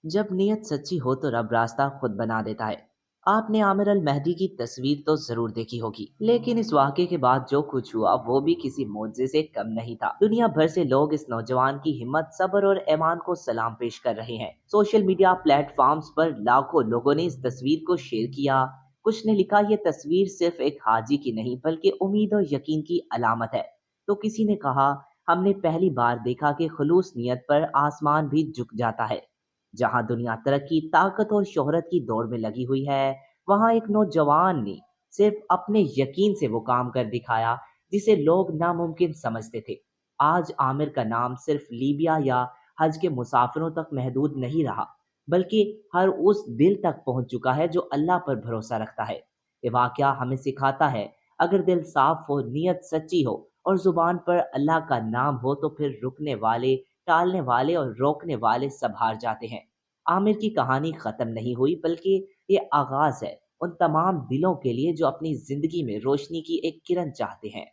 जब नीयत सच्ची हो तो रब रास्ता खुद बना देता है। आपने आमिर अल मेहदी की तस्वीर तो जरूर देखी होगी, लेकिन इस वाक़े के बाद जो कुछ हुआ वो भी किसी मौजज़े से कम नहीं था। दुनिया भर से लोग इस नौजवान की हिम्मत, सब्र और ईमान को सलाम पेश कर रहे हैं। सोशल मीडिया प्लेटफॉर्म्स पर लाखों लोगों ने इस तस्वीर को शेयर किया। कुछ ने लिखा, ये तस्वीर सिर्फ एक हाजी की नहीं बल्कि उम्मीद और यकीन की अलामत है। तो किसी ने कहा, हमने पहली बार देखा कि खुलूस नियत पर आसमान भी झुक जाता है। जहां दुनिया तरक्की, ताकत और शोहरत की दौड़ में लगी हुई है, वहां एक नौजवान ने सिर्फ अपने यकीन से वो काम कर दिखाया जिसे लोग नामुमकिन समझते थे। आज आमिर का नाम सिर्फ लीबिया या हज के मुसाफिरों तक महदूद नहीं रहा, बल्कि हर उस दिल तक पहुंच चुका है जो अल्लाह पर भरोसा रखता है। ये वाकया हमें सिखाता है, अगर दिल साफ हो, नीयत सच्ची हो और जुबान पर अल्लाह का नाम हो तो फिर रुकने वाले, टालने वाले और रोकने वाले सब हार जाते हैं। आमिर की कहानी खत्म नहीं हुई, बल्कि ये आगाज है उन तमाम दिलों के लिए जो अपनी जिंदगी में रोशनी की एक किरण चाहते हैं।